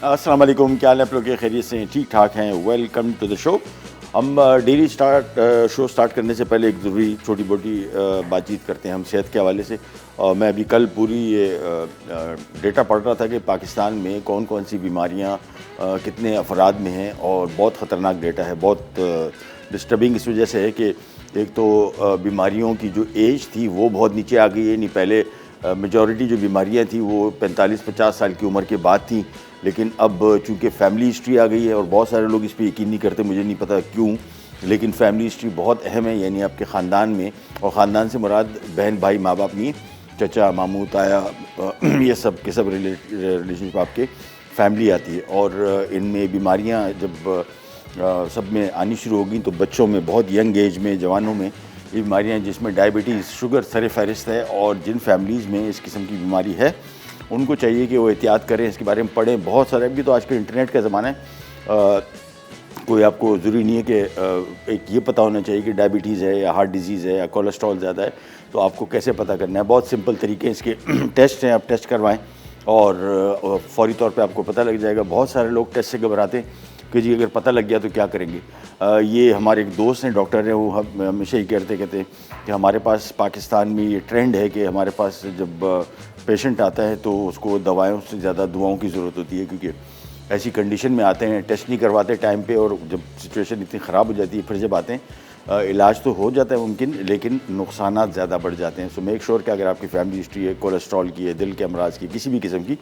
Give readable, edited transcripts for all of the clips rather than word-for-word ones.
अस्सलाम वालेकुम, क्या हाल है आप लोग के? खैरियत से हैं? ठीक ठाक हैं? Welcome to the show. हम डेली शो स्टार्ट करने से पहले एक ज़रूरी छोटी मोटी बातचीत करते हैं हम सेहत के हवाले से। मैं अभी कल पूरी ये डेटा पढ़ रहा था कि पाकिस्तान में कौन कौन सी बीमारियां कितने अफराद में हैं, और बहुत ख़तरनाक डेटा है। बहुत डिस्टर्बिंग इस वजह से है कि एक तो बीमारियों की जो एज थी वो बहुत नीचे आ गई है। नहीं, पहले मेजॉरिटी जो बीमारियां थी वो 45-50 साल की उम्र के बाद थी, लेकिन अब चूँकि फैमिली हिस्ट्री आ गई है, और बहुत सारे लोग इस पर यकीन नहीं करते, मुझे नहीं पता क्यों, लेकिन फैमिली हिस्ट्री बहुत अहम है। यानी आपके ख़ानदान में, और ख़ानदान से मुराद बहन भाई माँ बाप नहीं, चचा मामू ताया, ये सब के सब रिलेशनशिप आपके फैमिली आती है। और इनमें बीमारियाँ जब सब में आनी शुरू होगी तो बच्चों में, बहुत यंग एज में, जवानों में ये बीमारियाँ, जिसमें डायबिटीज़, शुगर सर फहरिस्त है। और जिन फैमिलीज़ में इस किस्म की बीमारी है उनको चाहिए कि वो एहतियात करें, इसके बारे में पढ़ें। बहुत सारे, अभी तो आजकल इंटरनेट का ज़माना है, कोई आपको ज़रूरी नहीं है कि एक ये पता होना चाहिए कि डायबिटीज़ है या हार्ट डिजीज़ है या कोलेस्ट्रॉल ज़्यादा है, तो आपको कैसे पता करना है। बहुत सिंपल तरीके इसके टेस्ट हैं, आप टेस्ट करवाएं और फौरी तौर पे आपको पता लग जाएगा। बहुत सारे लोग टेस्ट से घबराते हैं कि जी अगर पता लग गया तो क्या करेंगे। ये हमारे एक दोस्त हैं, डॉक्टर हैं, वो हमेशा ही कहते कि हमारे पास पाकिस्तान में ये ट्रेंड है कि हमारे पास जब पेशेंट आता है तो उसको दवाओं से ज़्यादा दुआओं की ज़रूरत होती है, क्योंकि ऐसी कंडीशन में आते हैं, टेस्ट नहीं करवाते टाइम पे, और जब सिचुएशन इतनी ख़राब हो जाती है फिर जब आते हैं, इलाज तो हो जाता है मुमकिन, लेकिन नुकसानात ज़्यादा बढ़ जाते हैं। सो मेक श्योर कि अगर आपकी फैमिली हिस्ट्री है कोलेस्ट्रॉल की है, दिल के अमराज की, किसी भी किस्म की,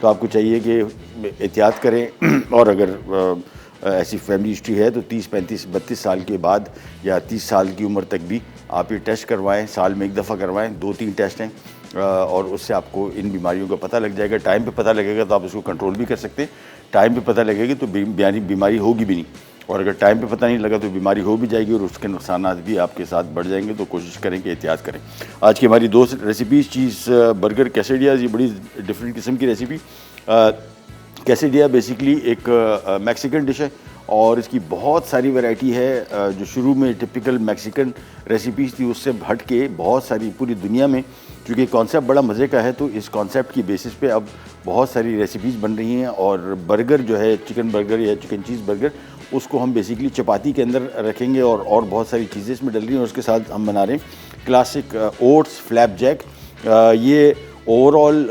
तो आपको चाहिए कि एहतियात करें। और अगर ऐसी फैमिली हिस्ट्री है तो 30, 35, 32 साल के बाद या 30 साल की उम्र तक भी आप ये टेस्ट करवाएं। साल में एक दफ़ा करवाएं, 2-3 टेस्ट हैं, और उससे आपको इन बीमारियों का पता लग जाएगा। टाइम पे पता लगेगा तो आप उसको कंट्रोल भी कर सकते हैं। टाइम पे पता लगेगी तो बीमारी होगी भी नहीं, और अगर टाइम पे पता नहीं लगा तो बीमारी हो भी जाएगी और उसके नुकसान भी आपके साथ बढ़ जाएंगे। तो कोशिश करें कि एहतियात करें। आज की हमारी 2 रेसिपीज़, चीज़ बर्गर कैसेडियाज़, ये बड़ी डिफरेंट किस्म की रेसिपी। कैसेडिया बेसिकली एक मैक्सिकन डिश है, और इसकी बहुत सारी वैरायटी है। जो शुरू में टिपिकल मैक्सिकन रेसिपीज़ थी उससे हट के बहुत सारी पूरी दुनिया में, क्योंकि कॉन्सेप्ट बड़ा मज़े का है, तो इस कॉन्सेप्ट की बेसिस पे अब बहुत सारी रेसिपीज़ बन रही हैं। और बर्गर जो है, चिकन बर्गर या चिकन चीज़ बर्गर, उसको हम बेसिकली चपाती के अंदर रखेंगे, और बहुत सारी चीज़ें इसमें डल रही हैं। और उसके साथ हम बना रहे हैं क्लासिक ओट्स फ्लैप जैक। ये ओवरऑल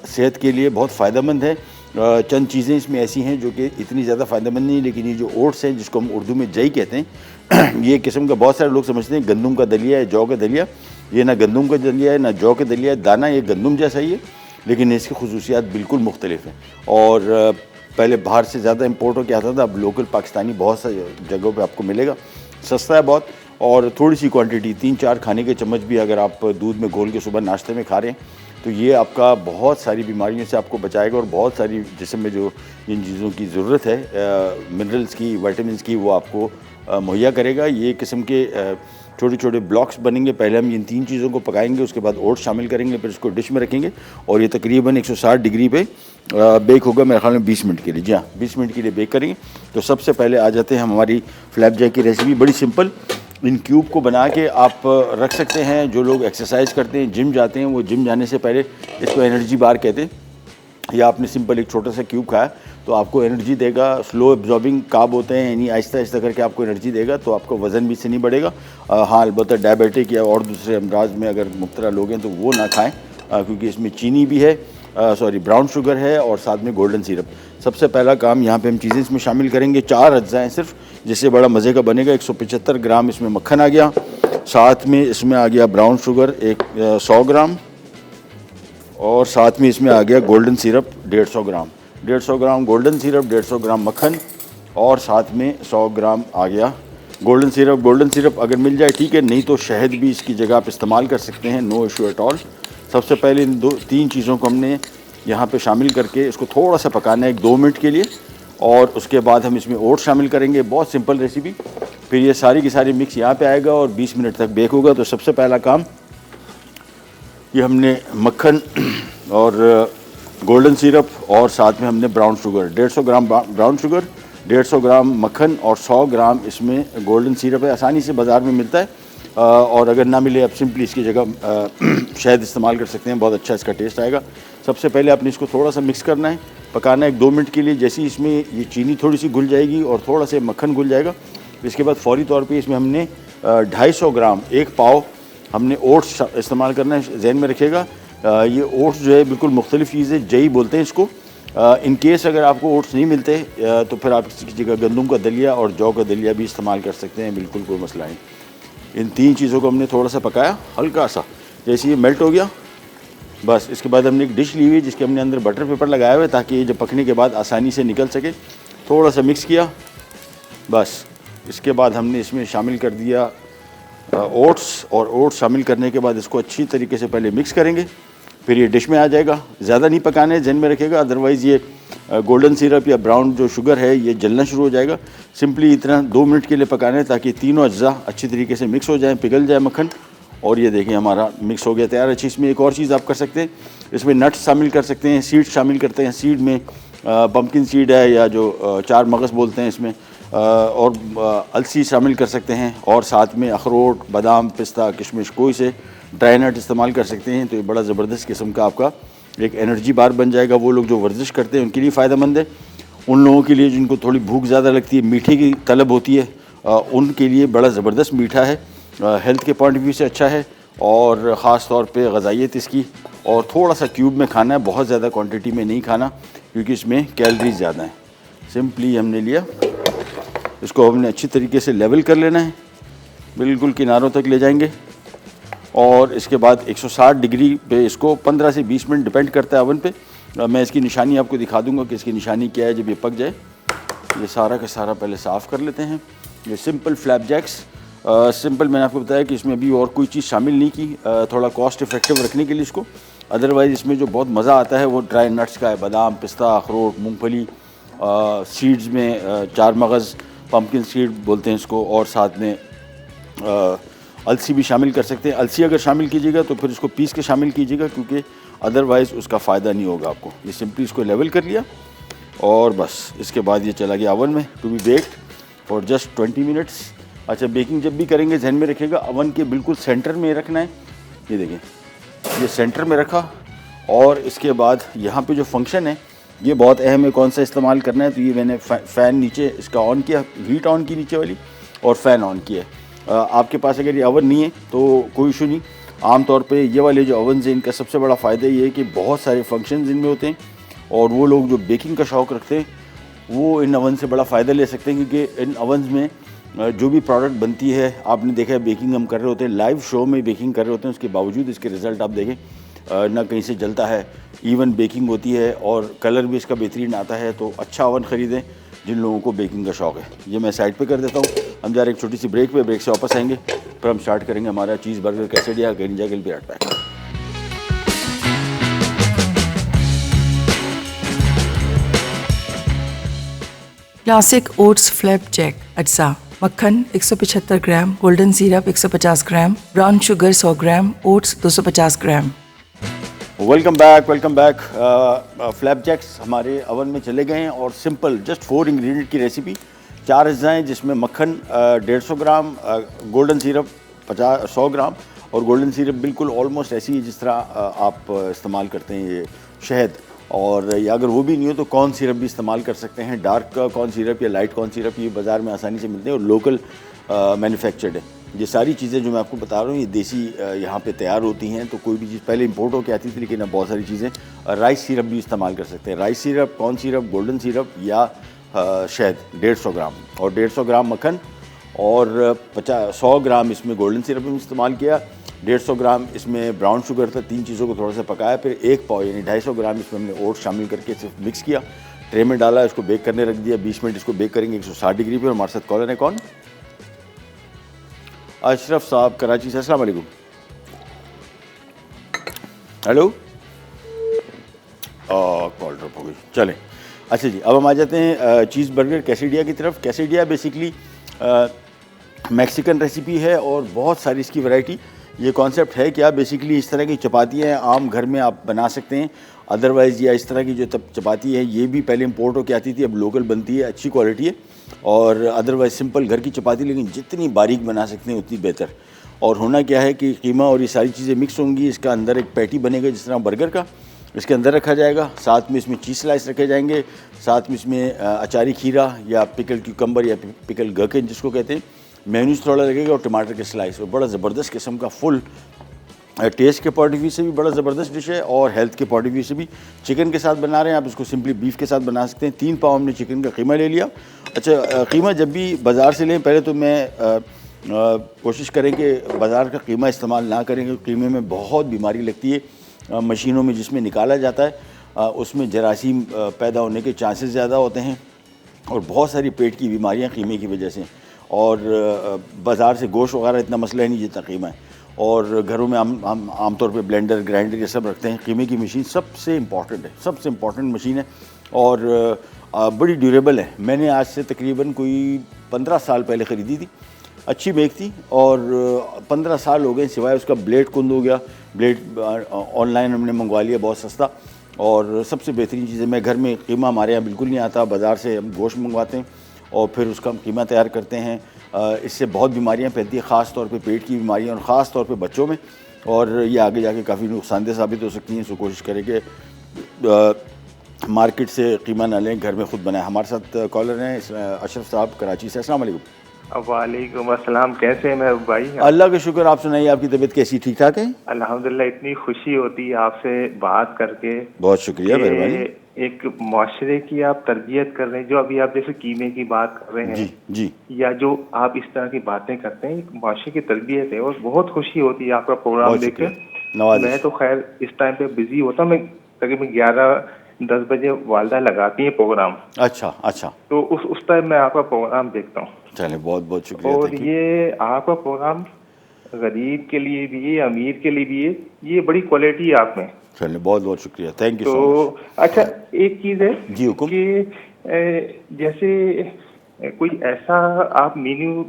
सेहत के लिए बहुत फ़ायदेमंद है। चंद चीज़ें इसमें ऐसी हैं जो कि इतनी ज़्यादा फ़ायदेमंद नहीं, लेकिन ये जो ओट्स हैं, जिसको हम उर्दू में जई कहते हैं, ये किस्म का बहुत सारे लोग समझते हैं गंदम का दलिया है, जौ का दलिया। ये ना गंदम का दलिया है ना जौ का दलिया है। दाना ये गंदम जैसा ही है, लेकिन इसकी खुसूसियात बिल्कुल मुख्तलिफ हैं। और पहले बाहर से ज़्यादा इम्पोर्ट होकर आता था, अब लोकल पाकिस्तानी बहुत सारी जगहों पर आपको मिलेगा। सस्ता है बहुत, और थोड़ी सी क्वांटिटी, 3-4 खाने के चम्मच भी अगर आप दूध में घोल के सुबह नाश्ते में खा रहे हैं तो ये आपका बहुत सारी बीमारियों से आपको बचाएगा, और बहुत सारी जिस्म में जो इन चीज़ों की ज़रूरत है, मिनरल्स की, विटामिन्स की, वो आपको मुहैया करेगा। ये किस्म के छोटे छोटे ब्लॉक्स बनेंगे। पहले हम इन 3 चीज़ों को पकाएंगे, उसके बाद ओट्स शामिल करेंगे, फिर इसको डिश में रखेंगे, और ये तकरीबन 160 डिग्री पे बेक होगा, मेरे ख्याल में 20 मिनट के लिए। जी हाँ, 20 मिनट के लिए बेक करेंगे। तो सबसे पहले आ जाते हैं हमारी फ्लैप जैक की रेसिपी। बड़ी सिंपल, इन क्यूब को बना के आप रख सकते हैं। जो लोग एक्सरसाइज करते हैं, जिम जाते हैं, वो जिम जाने से पहले इसको एनर्जी बार कहते हैं। या आपने सिंपल एक छोटा सा क्यूब खाया तो आपको एनर्जी देगा। स्लो एब्जॉर्बिंग कार्ब होते हैं, यानी आहिस्ता आहिस्ता करके आपको एनर्जी देगा, तो आपका वज़न भी इससे नहीं बढ़ेगा। हाँ, अलबत्ता डायबिटिक या और दूसरे अमराज में अगर मुब्तला लोग हैं तो वो ना खाएं, क्योंकि इसमें चीनी भी है, ब्राउन शुगर है, और साथ में गोल्डन सिरप। सबसे पहला काम, यहाँ पे हम चीज़ें इसमें शामिल करेंगे। 4 अज्जा हैं सिर्फ, जिससे बड़ा मज़े का बनेगा। 175 ग्राम इसमें मक्खन आ गया, साथ में इसमें आ गया ब्राउन शुगर 100 ग्राम, और साथ में इसमें आ गया गोल्डन सिरप 150 ग्राम। 150 ग्राम गोल्डन सिरप, 150 ग्राम मक्खन, और साथ में 100 ग्राम आ गया गोल्डन सिरप। गोल्डन सिरप अगर मिल जाए ठीक है, नहीं तो शहद भी इसकी जगह आप इस्तेमाल कर सकते हैं, नो इशू एट ऑल। सबसे पहले इन 2-3 चीज़ों को हमने यहाँ पे शामिल करके इसको थोड़ा सा पकाना है 1-2 मिनट के लिए, और उसके बाद हम इसमें ओट्स शामिल करेंगे। बहुत सिंपल रेसिपी। फिर ये सारी की सारी मिक्स यहाँ पे आएगा और 20 मिनट तक बेक होगा। तो सबसे पहला काम, ये हमने मक्खन और गोल्डन सिरप, और साथ में हमने brown sugar, 150 gram brown sugar, 150 ग्राम मक्खन, और 100 ग्राम इसमें गोल्डन सिरप है। आसानी से बाज़ार में मिलता है, और अगर ना मिले आप सिंपली इसकी जगह शहद इस्तेमाल कर सकते हैं, बहुत अच्छा इसका टेस्ट आएगा। सबसे पहले आपने इसको थोड़ा सा मिक्स करना है, पकाना है 1-2 मिनट के लिए। जैसे ही इसमें ये चीनी थोड़ी सी घुल जाएगी और थोड़ा सा मक्खन घुल जाएगा, इसके बाद फौरी तौर पे इसमें हमने 250 ग्राम 1 पाव हमने ओट्स इस्तेमाल करना है। जहन में रखिएगा ये ओट्स जो है बिल्कुल मुख्तलिफ चीज़ है, जई बोलते हैं इसको। इन केस अगर आपको ओट्स नहीं मिलते तो फिर आप किसी जगह गंदम का दलिया और जौ का दलिया भी इस्तेमाल कर सकते हैं, बिल्कुल कोई मसला नहीं। इन 3 चीज़ों को हमने थोड़ा सा पकाया हल्का सा, जैसे ये मेल्ट हो गया बस। इसके बाद हमने एक डिश ली हुई जिसके हमने अंदर बटर पेपर लगाया हुआ है ताकि ये जब पकने के बाद आसानी से निकल सके। थोड़ा सा मिक्स किया बस। इसके बाद हमने इसमें शामिल कर दिया ओट्स, और ओट्स शामिल करने के बाद इसको अच्छी तरीके से पहले मिक्स करेंगे, फिर ये डिश में आ जाएगा। ज़्यादा नहीं पकाना है, जहन में रखिएगा, अदरवाइज़ ये गोल्डन सिरप या ब्राउन जो शुगर है ये जलना शुरू हो जाएगा। सिंपली इतना 2 मिनट के लिए पकाना है ताकि तीनों अज्जा अच्छी तरीके से मिक्स हो जाएं, पिघल जाए मक्खन। और ये देखें हमारा मिक्स हो गया तैयार। अच्छी इसमें एक और चीज़ आप कर सकते हैं, इसमें नट्स शामिल कर सकते हैं, सीड्स शामिल करते हैं। सीड में पम्पकिन सीड है या जो 4 मगज़ बोलते हैं इसमें, और अलसी शामिल कर सकते हैं, और साथ में अखरोट, बादाम, पिस्ता, किशमिश, कोई से ड्राई नट इस्तेमाल कर सकते हैं। तो ये बड़ा ज़बरदस्त किस्म का आपका एक एनर्जी बार बन जाएगा। वो लोग जो वर्जिश करते हैं उनके लिए फ़ायदेमंद है। उन लोगों के लिए जिनको थोड़ी भूख ज़्यादा लगती है, मीठे की तलब होती है, उनके लिए बड़ा ज़बरदस्त मीठा है, हेल्थ के पॉइंट ऑफ व्यू से अच्छा है, और ख़ास तौर पे ग़िज़ाइयत इसकी। और थोड़ा सा क्यूब में खाना है, बहुत ज़्यादा क्वांटिटी में नहीं खाना क्योंकि इसमें कैलोरीज ज़्यादा हैं। सिंपली हमने लिया, इसको हमने अच्छी तरीके से लेवल कर लेना है, बिल्कुल किनारों तक ले जाएंगे, और इसके बाद 160 डिग्री पे इसको 15 से 20 मिनट डिपेंड करता है ओवन पे। मैं इसकी निशानी आपको दिखा दूंगा कि इसकी निशानी क्या है जब ये पक जाए। ये सारा का सारा पहले साफ़ कर लेते हैं। ये सिंपल फ्लैपजैक्स, सिंपल मैंने आपको बताया कि इसमें अभी और कोई चीज़ शामिल नहीं की, थोड़ा कॉस्ट इफेक्टिव रखने के लिए इसको। अदरवाइज़ इसमें जो बहुत मज़ा आता है वो ड्राई नट्स का है, बादाम, पिस्ता, अखरोट, मूंगफली, सीड्स में 4 मगज़, पम्पकिन सीड बोलते हैं इसको, और साथ में अलसी भी शामिल कर सकते हैं। अलसी अगर शामिल कीजिएगा तो फिर इसको पीस के शामिल कीजिएगा क्योंकि अदरवाइज़ उसका फ़ायदा नहीं होगा आपको। ये सिंपली इसको लेवल कर लिया और बस इसके बाद ये चला गया ओवन में to be baked for just 20 minutes. अच्छा, बेकिंग जब भी करेंगे ध्यान में रखिएगा ओवन के बिल्कुल सेंटर में रखना है। ये देखें, ये सेंटर में रखा, और इसके बाद यहाँ पे जो फंक्शन है ये बहुत अहम है, कौन सा इस्तेमाल करना है। तो ये मैंने फ़ैन नीचे इसका ऑन किया, हीट ऑन की नीचे वाली, और फ़ैन ऑन किया। आपके पास अगर ये ओवन नहीं है तो कोई इशू नहीं। आम तौर पे ये वाले जो ओवन हैं इनका सबसे बड़ा फ़ायदा ये है कि बहुत सारे फंक्शंस इनमें होते हैं, और वो लोग जो बेकिंग का शौक़ रखते हैं वो इन ओवन से बड़ा फ़ायदा ले सकते हैं क्योंकि इन ओवन्स में जो भी प्रोडक्ट बनती है, आपने देखा है बेकिंग हम कर रहे होते हैं, लाइव शो में बेकिंग कर रहे होते हैं, उसके बावजूद इसके रिज़ल्ट आप देखें ना कहीं से जलता है, इवन बेकिंग होती है और कलर भी इसका बेहतरीन आता है। तो अच्छा ओवन ख़रीदें जिन लोगों को बेकिंग का शौक़ है। ये मैं साइड पे कर देता हूँ, हम जा रहे हैं एक छोटी सी ब्रेक पे, ब्रेक से वापस आएंगे फिर हम स्टार्ट करेंगे हमारा चीज़ बर्गर कैसेडिया गेरिंजा गिल बिराट पैक। क्लासिक ओट्स फ्लैपजैक अज्जा: मक्खन 175 gram, golden syrup 150 gram, brown sugar 100 gram, oats 250 gram. Welcome back. Flapjacks हमारे ओवन में चले गए हैं और सिंपल जस्ट 4 इंग्रेडिएंट की रेसिपी, 4 अज्जाएँ जिसमें मक्खन 150 ग्राम, गोल्डन सिरप 100 ग्राम, और गोल्डन सिरप बिल्कुल ऑलमोस्ट ऐसी है जिस तरह आप इस्तेमाल करते हैं ये शहद, और या अगर वो भी नहीं हो तो कॉर्न सिरप भी इस्तेमाल कर सकते हैं। डार्क कॉर्न सिरप या लाइट कॉर्न सिरप ये बाज़ार में आसानी से मिलते हैं और लोकल मैन्युफैक्चर्ड है। ये सारी चीज़ें जो मैं आपको बता रहा हूँ ये देसी यहाँ पे तैयार होती हैं। तो कोई भी चीज़ पहले इंपोर्ट होकर आती थी, लेकिन अब बहुत सारी चीज़ें राइस सिरप भी इस्तेमाल कर सकते हैं। Rice syrup, corn syrup, golden syrup या शहद 150 ग्राम, और 150 ग्राम मक्खन, और 100 ग्राम इसमें गोल्डन सिरप भी इस्तेमाल किया, 150 ग्राम इसमें ब्राउन शुगर था। 3 चीज़ों को थोड़ा सा पकाया, फिर 1 पाव यानी 250 ग्राम इसमें हमने ओट्स शामिल करके सिर्फ मिक्स किया, ट्रे में डाला, इसको बेक करने रख दिया। 20 मिनट इसको बेक करेंगे 160 डिग्री पे। और हमारे साथ कॉलर है कौन? अशरफ साहब कराची से। अस्सलाम वालेकुम। हेलो, कॉल ड्रॉप हो गई, चलें। अच्छा जी, अब हम आ जाते हैं चीज़ बर्गर कैसेडिया की तरफ। कैसेडिया बेसिकली मैक्सिकन रेसिपी है और बहुत सारी इसकी वैरायटी। ये कॉन्सेप्ट है क्या, बेसिकली इस तरह की चपातियाँ आम घर में आप बना सकते हैं। अदरवाइज़ या इस तरह की जो चपाती है ये भी पहले इम्पोर्ट होकर आती थी, अब लोकल बनती है, अच्छी क्वालिटी है। और अदरवाइज़ सिंपल घर की चपाती, लेकिन जितनी बारीक बना सकते हैं उतनी बेहतर। और होना क्या है कि कीमा और ये सारी चीज़ें मिक्स होंगी, इसका अंदर एक पैटी बनेगा जिस तरह बर्गर का, इसके अंदर रखा जाएगा। साथ में इसमें चीज़ स्लाइस रखे जाएंगे, साथ में इसमें अचारी खीरा या पिकल क्यूकम्बर या पिकल गर्किन जिसको कहते हैं, मेयोनीज थोड़ा लगेगा और टमाटर के स्लाइस। और बड़ा ज़बरदस्त किस्म का फुल टेस्ट के पॉइंट ऑफ व्यू से भी बड़ा ज़बरदस्त डिश है और हेल्थ के पॉइंट ऑफ व्यू से भी। चिकन के साथ बना रहे हैं आप, इसको सिंपली बीफ के साथ बना सकते हैं। 3 पाव हमने चिकन का कीमा ले लिया। अच्छा, कीमा जब भी बाज़ार से लें पहले तो मैं कोशिश करें कि बाज़ार का कीमा इस्तेमाल ना करें, क्योंकि कीमे में बहुत बीमारी लगती है। मशीनों में जिसमें निकाला जाता है उसमें जरासीम पैदा होने के चांसेस ज़्यादा होते हैं और बहुत सारी पेट की बीमारियां कीमे की वजह से। और बाज़ार से गोश्त वगैरह इतना मसला ही नहीं जितना कीमा है। और घरों में हम आमतौर पे ब्लेंडर, ग्राइंडर ये सब रखते हैं। कीमे की मशीन सबसे इम्पॉर्टेंट है, सबसे इम्पॉर्टेंट मशीन है और बड़ी ड्यूरेबल है। मैंने आज से तकरीबन कोई 15 साल पहले ख़रीदी थी, अच्छी मेक थी और 15 साल हो गए, सिवाय उसका ब्लेड कुंद हो गया। ब्लेड ऑनलाइन हमने मंगवा लिया बहुत सस्ता। और सबसे बेहतरीन चीज़ है, मैं घर में कीमा हमारे यहाँ बिल्कुल नहीं आता, बाज़ार से हम गोश्त मंगवाते हैं और फिर उसका हम कीमा तैयार करते हैं। इससे बहुत बीमारियां फैलती हैं, ख़ास तौर पे पेट की बीमारियां और ख़ास तौर पे बच्चों में, और ये आगे जाके काफ़ी नुकसानदेह साबित हो सकती हैं। सो कोशिश करें कि मार्केट से कीमा ना लें, घर में ख़ुद बनाएं। हमारे साथ कॉलर हैं अशरफ साहब कराची से। अस्सलाम वालेकुम। वालेकुम अस्सलाम, कैसे हैं महबूब भाई? अल्लाह का शुक्र, आप सुनाइए, आपकी तबीयत कैसी? ठीक ठाक है अल्हम्दुलिल्लाह। इतनी खुशी होती है आपसे बात करके। बहुत शुक्रिया, मेहरबानी। एक माशरे की आप तरबियत कर रहे हैं, जो अभी आप जैसे कीमे की बात कर रहे हैं जी जी, या जो आप इस तरह की बातें करते हैं, एक माशरे की तरबियत है और बहुत खुशी होती है आपका प्रोग्राम देखकर। मैं तो खैर इस टाइम पे बिजी होता हूँ, मैं तकरीबन 11-10 बजे वालदा लगाती है प्रोग्राम। अच्छा अच्छा, तो उस टाइम मैं आपका प्रोग्राम देखता हूँ। चले, बहुत बहुत शुक्रिया। और ये आपका प्रोग्राम गरीब के लिए भी है, अमीर के लिए भी है, ये बड़ी क्वालिटी है आप में। चलिए, बहुत बहुत शुक्रिया, थैंक यू सो तो अच्छा, एक चीज़ है जी, हुकुम। कि जैसे कोई ऐसा आप मेन्यू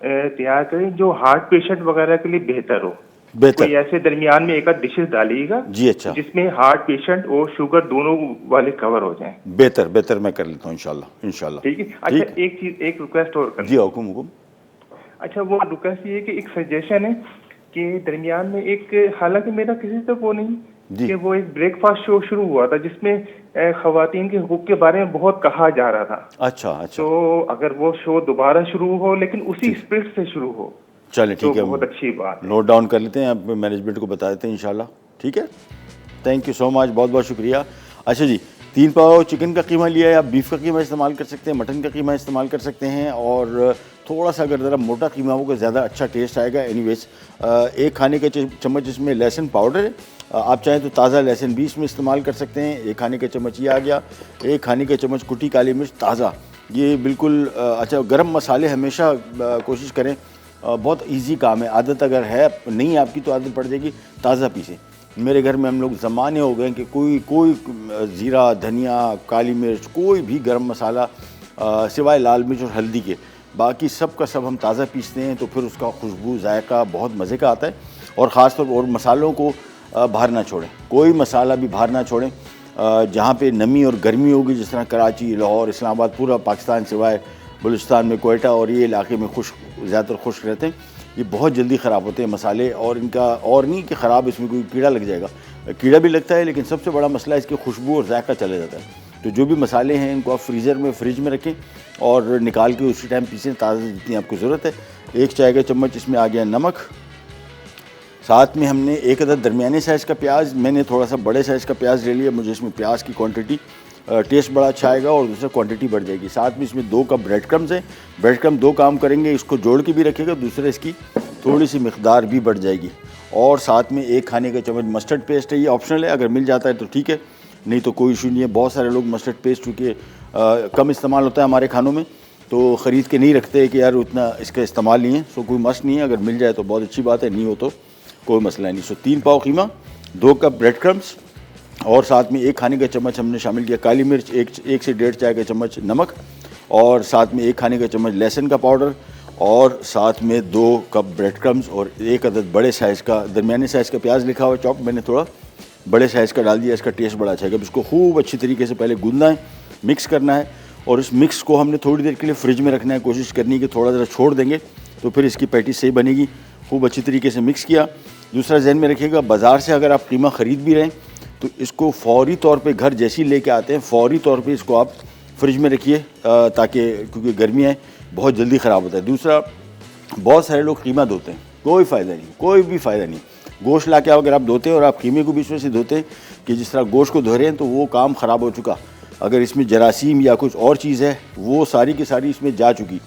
तैयार करें जो हार्ट पेशेंट वगैरह के लिए बेहतर हो। बेहतर, कोई ऐसे दरमियान में एक आध डिशेज डालिएगा जी। अच्छा, जिसमें हार्ट पेशेंट और शुगर दोनों वाले कवर हो जाएं। बेहतर बेहतर मैं कर लेता हूँ इंशाल्लाह इंशाल्लाह। ठीक है। अच्छा, एक चीज़, एक रिक्वेस्ट और कर। जी, हुकुम हुकुम। अच्छा, वो रिक्वेस्ट ये है कि एक सजेशन है कि दरमियान में एक, हालांकि मेरा किसी से वो नहीं कि वो एक ब्रेकफास्ट शो शुरू हुआ था जिसमें खवातीन के हुकूक के बारे में बहुत कहा जा रहा था। अच्छा अच्छा, तो अगर वो शो दोबारा शुरू हो लेकिन उसी स्पिरिट से शुरू हो, चले ठीक है, बहुत अच्छी बात है। नोट डाउन कर लेते हैं, आप मैनेजमेंट को बता देते हैं इंशाल्लाह। ठीक है, थैंक यू सो मच, बहुत बहुत शुक्रिया। अच्छा जी, 3 पाव चिकन का कीमा लिया है, आप बीफ का कीमा इस्तेमाल कर सकते हैं, मटन का कीमा इस्तेमाल कर सकते हैं, और थोड़ा सा अगर ज़रा मोटा कीमा होगा ज़्यादा अच्छा टेस्ट आएगा। एनीवेज, 1 खाने का चम्मच इसमें लहसुन पाउडर है, आप चाहें तो ताज़ा लहसुन भी इसमें इस्तेमाल कर सकते हैं। 1 खाने का चम्मच ये आ गया। 1 खाने का चम्मच कुटी काली मिर्च ताज़ा, ये बिल्कुल अच्छा। गरम मसाले हमेशा कोशिश करें, बहुत इजी काम है, आदत अगर है नहीं आपकी तो आदत पड़ जाएगी, ताज़ा पीसें। मेरे घर में हम लोग ज़माने हो गए कि कोई ज़ीरा, धनिया, काली मिर्च, कोई भी गरम मसाला सिवाय लाल मिर्च और हल्दी के, बाकी सब का सब हम ताज़ा पीसते हैं, तो फिर उसका खुशबू, जायका बहुत मज़े का आता है। और ख़ास तौर और मसालों को बाहर ना छोड़ें, कोई मसाला भी बाहर ना छोड़ें। जहाँ पे नमी और गर्मी होगी, जिस तरह कराची, लाहौर, इस्लामाबाद, पूरा पाकिस्तान सिवाय बलूचिस्तान में, कोयटा और ये इलाके में ज़्यादातर खुश्क रहते हैं, ये बहुत जल्दी ख़राब होते हैं मसाले। और इनका और नहीं कि ख़राब इसमें कोई कीड़ा लग जाएगा, कीड़ा भी लगता है, लेकिन सबसे बड़ा मसला इसकी खुशबू और जायका चला जाता है। तो जो भी मसाले हैं इनको आप फ्रीज़र में, फ्रिज में रखें और निकाल के उसी टाइम पीसें, ताज़ा जितनी आपको ज़रूरत है। 1 चाय का चम्मच इसमें आ गया नमक, साथ में हमने 1 अदद दरमियाने साइज़ का प्याज, मैंने थोड़ा सा बड़े साइज़ का प्याज ले लिया, मुझे इसमें प्याज की क्वांटिटी, टेस्ट बड़ा अच्छा आएगा और दूसरा क्वांटिटी बढ़ जाएगी। साथ में इसमें 2 कप ब्रेड क्रम्स हैं, ब्रेड क्रम्स 2 काम करेंगे, इसको जोड़ के भी रखेगा, दूसरा इसकी थोड़ी सी मिकदार भी बढ़ जाएगी। और साथ में 1 खाने का चम्मच मस्टर्ड पेस्ट है, ये ऑप्शनल है, अगर मिल जाता है तो ठीक है, नहीं तो कोई इशू नहीं है। बहुत सारे लोग मस्टर्ड पेस्ट चूँकि कम इस्तेमाल होता है हमारे खानों में, तो ख़रीद के नहीं रखते कि यार उतना इसका इस्तेमाल नहीं है। सो कोई मस्त नहीं है, अगर मिल जाए तो बहुत अच्छी बात है, नहीं हो तो कोई मसला नहीं। सो 3 पाव कीमा, 2 कप ब्रेड क्रम्स और साथ में 1 खाने का चम्मच हमने शामिल किया काली मिर्च, 1 से 1.5 चाय का चम्मच नमक, और साथ में 1 खाने का चम्मच लहसुन का पाउडर, और साथ में 2 कप ब्रेड क्रम्स और 1 अदद बड़े साइज़ का, दरमियाने साइज़ का प्याज लिखा हुआ चॉप, मैंने थोड़ा बड़े साइज़ का डाल दिया, इसका टेस्ट बड़ा अच्छा है। अब इसको खूब अच्छी तरीके से पहले गूंदना है, मिक्स करना है, और इस मिक्स को हमने थोड़ी देर के लिए फ्रिज में रखना है। कोशिश करनी है कि थोड़ा ज़रा छोड़ देंगे तो फिर इसकी पैटी सही बनेगी। खूब अच्छी तरीके से मिक्स किया। दूसरा जहन में रखिएगा, बाज़ार से अगर आप कीमा ख़रीद भी रहे हैं तो इसको फौरी तौर पे घर जैसे ही लेके आते हैं फौरी तौर पे इसको आप फ्रिज में रखिए, ताकि क्योंकि गर्मी है बहुत जल्दी ख़राब होता है। दूसरा, बहुत सारे लोग कीमा धोते हैं, कोई फ़ायदा नहीं, कोई भी फ़ायदा नहीं। गोश्त ला के अगर आप धोते हैं और आप कीमे को भी इसमें से धोते हैं कि जिस तरह गोश्त को धो रहे हैं, तो वो काम ख़राब हो चुका। अगर इसमें जरासीम या कुछ और चीज़ है वो सारी की सारी इसमें जा चुकी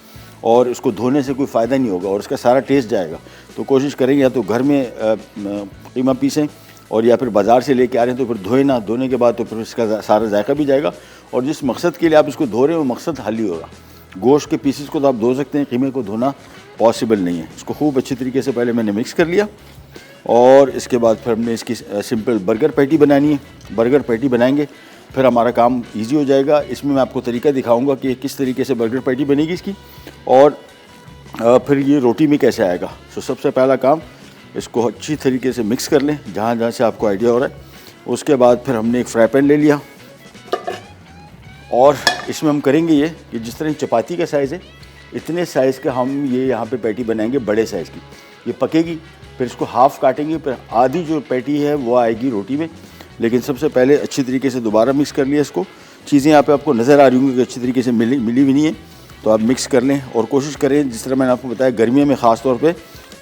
और इसको धोने से कोई फ़ायदा नहीं होगा और इसका सारा टेस्ट जाएगा। तो कोशिश करेंगे या तो घर में कीमा पीसें और या फिर बाज़ार से लेके आ रहे हैं तो फिर धोए ना, धोने के बाद तो फिर इसका सारा जायका भी जाएगा और जिस मकसद के लिए आप इसको धो रहे हो वो मकसद हल ही होगा। गोश्त के पीसेस को तो आप धो सकते हैं, कीमे को धोना पॉसिबल नहीं है। इसको खूब अच्छी तरीके से पहले मैंने मिक्स कर लिया और इसके बाद फिर हमने इसकी सिंपल बर्गर पैटी बनानी है। बर्गर पैटी बनाएंगे फिर हमारा काम इजी हो जाएगा। इसमें मैं आपको तरीका दिखाऊंगा कि किस तरीके से बर्गर पैटी बनेगी इसकी और फिर ये रोटी में कैसे आएगा। तो सबसे पहला काम, इसको अच्छी तरीके से मिक्स कर लें जहाँ जहाँ से आपको आइडिया हो रहा है। उसके बाद फिर हमने एक फ्राई पैन ले लिया और इसमें हम करेंगे ये कि जिस तरह चपाती का साइज़ है इतने साइज़ का हम ये यहाँ पे पैटी बनाएंगे, बड़े साइज़ की। ये पकेगी, फिर इसको हाफ़ काटेंगे, फिर आधी जो पैटी है वो आएगी रोटी में। लेकिन सबसे पहले अच्छी तरीके से दोबारा मिक्स कर लिया इसको। चीज़ें यहाँ पे आपको नज़र आ रही होंगी कि अच्छी तरीके से मिली भी नहीं है, तो आप मिक्स कर लें और कोशिश करें, जिस तरह मैंने आपको बताया गर्मियों में ख़ास तौर पे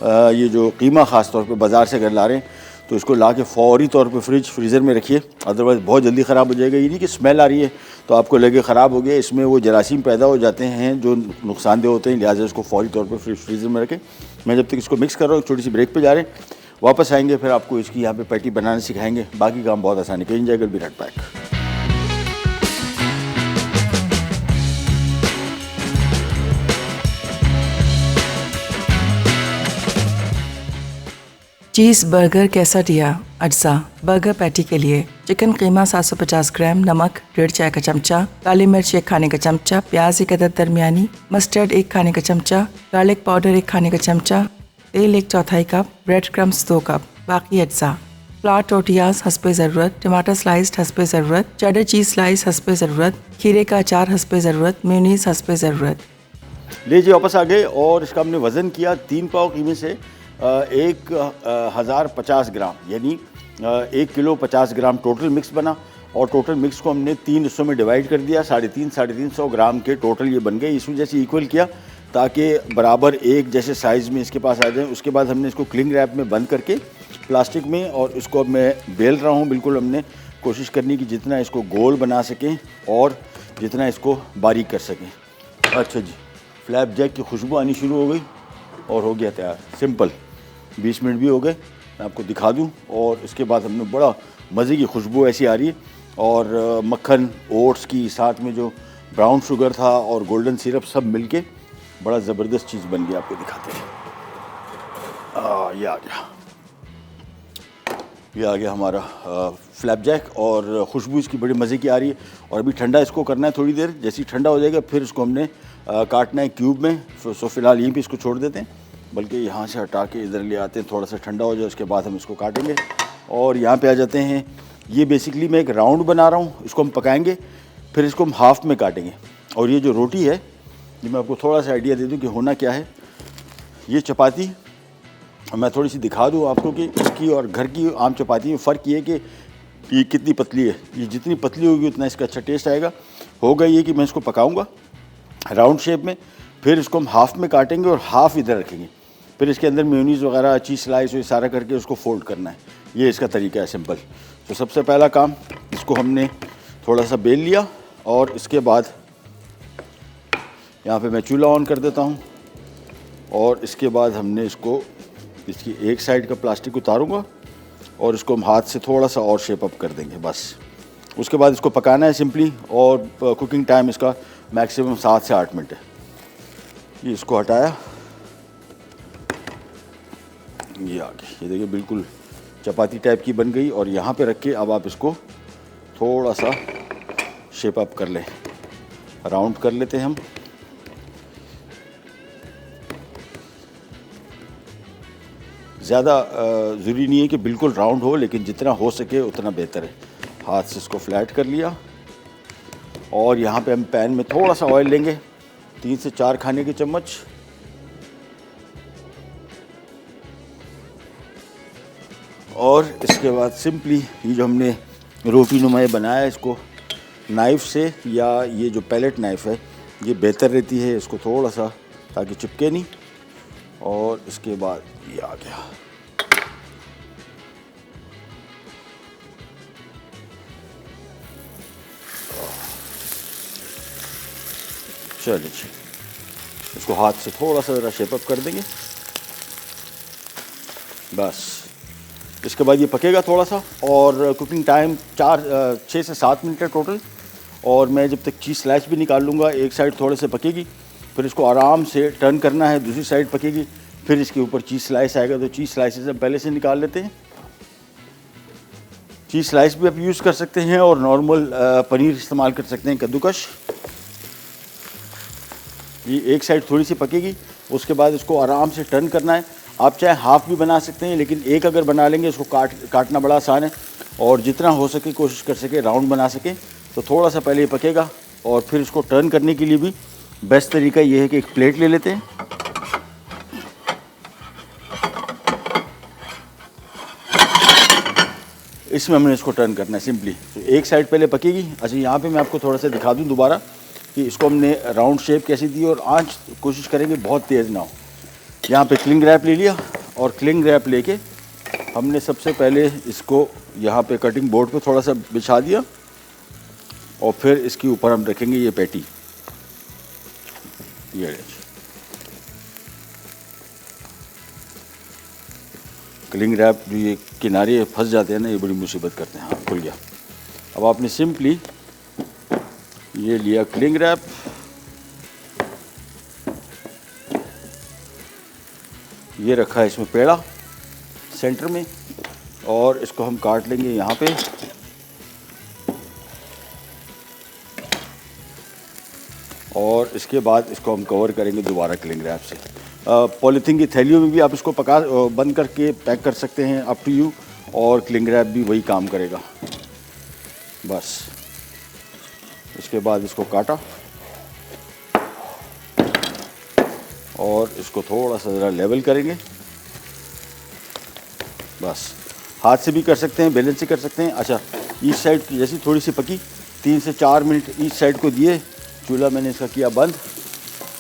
ये जो कीमा ख़ास तौर पे बाज़ार से अगर ला रहे हैं तो इसको ला के फ़ौरी तौर पे फ्रीज़र में रखिए, अदरवाइज़ बहुत जल्दी ख़राब हो जाएगा। ये नहीं कि स्मेल आ रही है तो आपको लगे ख़राब हो गया, इसमें वो जरासीम पैदा हो जाते हैं जो नुकसानदेह होते हैं, लिहाजा इसको फ़ौरी तौर पर फ्रीज़र में रखें। मैं जब तक इसको मिक्स कर रहा हूँ एक छोटी सी ब्रेक पर जा रहे हैं, वापस आएंगे फिर आपको इसकी यहाँ पे पैटी बनाना सिखाएंगे। बाकी काम बहुत आसानी कहीं जाएगा। Be right back. Cheese burger कैसा दिया अज्जा। बर्गर पैटी के लिए चिकन कीमा 750 ग्राम, नमक 1.5 चाय का चमचा, काली मिर्च 1 खाने का चमचा, प्याज 1 अदद दरमियानी, मस्टर्ड 1 खाने का चमचा, गार्लिक पाउडर 1 खाने का चमचा, तेल 1/4 कप, ब्रेड क्रम्स 2 कप। बाकी अज्जा फ्लावर टोटियाज हस्बे ज़रूरत, टमाटर स्लाइस्ड हस्बे ज़रूरत, चेडर चीज़ स्लाइस हस्बे ज़रूरत, खीरे का अचार हस्बे ज़रूरत, मेयोनीज हस्बे ज़रूरत। लीजिए वापस आ गए और इसका हमने वज़न किया 3 पाव कीमे से 1050 ग्राम, यानी 1 किलो 50 ग्राम टोटल मिक्स बना और टोटल मिक्स को हमने 3 हिस्सों में डिवाइड कर दिया। 350 ग्राम के टोटल ये बन गए। इस वजह से इक्वल किया ताकि बराबर एक जैसे साइज़ में इसके पास आ जाए। उसके बाद हमने इसको क्लिंग रैप में बंद करके प्लास्टिक में, और इसको अब मैं बेल रहा हूँ। बिल्कुल हमने कोशिश करनी कि जितना इसको गोल बना सकें और जितना इसको बारीक कर सकें। अच्छा जी, फ्लैप जैक की खुशबू आनी शुरू हो गई और हो गया तैयार। सिंपल 20 मिनट भी हो गए, मैं आपको दिखा दूं। और इसके बाद हमने बड़ा मज़े की खुशबू ऐसी आ रही है और मक्खन, ओट्स की, साथ में जो ब्राउन शुगर था और गोल्डन सिरप सब मिलके बड़ा ज़बरदस्त चीज़ बन गई। आपको दिखाते हैं। ये आ गया, ये आ गया हमारा फ्लैप जैक और खुशबू इसकी बड़ी मज़े की आ रही है। और अभी ठंडा इसको करना है थोड़ी देर, जैसे ही ठंडा हो जाएगा फिर इसको हमने काटना है क्यूब में। सो फ़िलहाल यहीं पे इसको छोड़ देते हैं, बल्कि यहाँ से हटा के इधर ले आते हैं, थोड़ा सा ठंडा हो जाए उसके बाद हम इसको काटेंगे। और यहाँ पे आ जाते हैं। ये बेसिकली मैं एक राउंड बना रहा हूँ, इसको हम पकाएंगे फिर इसको हम हाफ़ में काटेंगे। और ये जो रोटी है, ये मैं आपको थोड़ा सा आइडिया दे दूँ कि होना क्या है। ये चपाती मैं थोड़ी सी दिखा दूँ आपको कि इसकी और घर की आम चपाती में फ़र्क ये है कि ये कितनी पतली है। ये जितनी पतली होगी उतना इसका अच्छा टेस्ट आएगा। होगा ये कि मैं इसको पकाऊँगा राउंड शेप में, फिर इसको हम हाफ़ में काटेंगे और हाफ़ इधर रखेंगे, फिर इसके अंदर मेयोनीज़ वगैरह, चीज़ स्लाइस ये सारा करके उसको फोल्ड करना है। ये इसका तरीका है सिंपल। तो सबसे पहला काम, इसको हमने थोड़ा सा बेल लिया और इसके बाद यहाँ पे मैं चूल्हा ऑन कर देता हूँ और इसके बाद हमने इसको, इसकी एक साइड का प्लास्टिक उतारूँगा और इसको हम हाथ से थोड़ा सा और शेप अप कर देंगे बस। उसके बाद इसको पकाना है सिंपली और कुकिंग टाइम इसका मैक्सिमम 7 से 8 मिनट है। ये इसको हटाया, ये आ गई। ये देखिए बिल्कुल चपाती टाइप की बन गई। और यहाँ पे रख के अब आप इसको थोड़ा सा शेप अप कर लें, राउंड कर लेते हैं हम। ज़्यादा ज़रूरी नहीं है कि बिल्कुल राउंड हो, लेकिन जितना हो सके उतना बेहतर है। हाथ से इसको फ्लैट कर लिया और यहाँ पे हम पैन में थोड़ा सा ऑयल लेंगे, 3 से 4 खाने के चम्मच। और इसके बाद सिंपली ये जो हमने रोटी नुमा बनाया इसको नाइफ़ से, या ये जो पैलेट नाइफ़ है ये बेहतर रहती है, इसको थोड़ा सा ताकि चिपके नहीं। और इसके बाद ये आ गया। चलिए जी, इसको हाथ से थोड़ा सा ज़रा शेप अप कर देंगे बस। इसके बाद ये पकेगा थोड़ा सा, और कुकिंग टाइम 6 से 7 मिनट है टोटल। और मैं जब तक चीज़ स्लाइस भी निकाल लूँगा, एक साइड थोड़े से पकेगी, फिर इसको आराम से टर्न करना है, दूसरी साइड पकेगी, फिर इसके ऊपर चीज़ स्लाइस आएगा। तो चीज़ स्लाइसेस हम पहले से निकाल लेते हैं। चीज़ स्लाइस भी आप यूज़ कर सकते हैं और नॉर्मल पनीर इस्तेमाल कर सकते हैं, कद्दूकश। ये एक साइड थोड़ी सी पकेगी, उसके बाद इसको आराम से टर्न करना है। आप चाहे हाफ़ भी बना सकते हैं, लेकिन एक अगर बना लेंगे इसको काटना बड़ा आसान है, और जितना हो सके कोशिश कर सके राउंड बना सके। तो थोड़ा सा पहले ये पकेगा, और फिर इसको टर्न करने के लिए भी बेस्ट तरीका ये है कि एक प्लेट ले लेते हैं, इसमें हमने इसको टर्न करना है सिंपली। तो एक साइड पहले पकेगी। अच्छा, यहाँ पे मैं आपको थोड़ा सा दिखा दूँ दोबारा कि इसको हमने राउंड शेप कैसी दी, और आंच कोशिश करेंगे बहुत तेज़ ना हो। यहाँ पे क्लिंग रैप ले लिया, और क्लिंग रैप लेके हमने सबसे पहले इसको यहाँ पे कटिंग बोर्ड पे थोड़ा सा बिछा दिया, और फिर इसके ऊपर हम रखेंगे ये पैटी। ये क्लिंग रैप जो ये किनारे फंस जाते हैं ना, ये बड़ी मुसीबत करते हैं। हाँ, खुल गया। अब आपने सिंपली ये लिया क्लिंग रैप, ये रखा है इसमें पेड़ा सेंटर में, और इसको हम काट लेंगे यहाँ पे। और इसके बाद इसको हम कवर करेंगे दोबारा क्लिंग रैप से। पॉलीथीन की थैलियों में भी आप इसको बंद करके पैक कर सकते हैं, अप टू यू। और क्लिंग रैप भी वही काम करेगा बस। इसके बाद इसको काटा, और इसको थोड़ा सा ज़रा लेवल करेंगे बस। हाथ से भी कर सकते हैं, बैलेंस से कर सकते हैं। अच्छा, ईच साइड जैसी थोड़ी सी पकी, 3 से 4 मिनट ईच साइड को दिए। चूल्हा मैंने इसका किया बंद,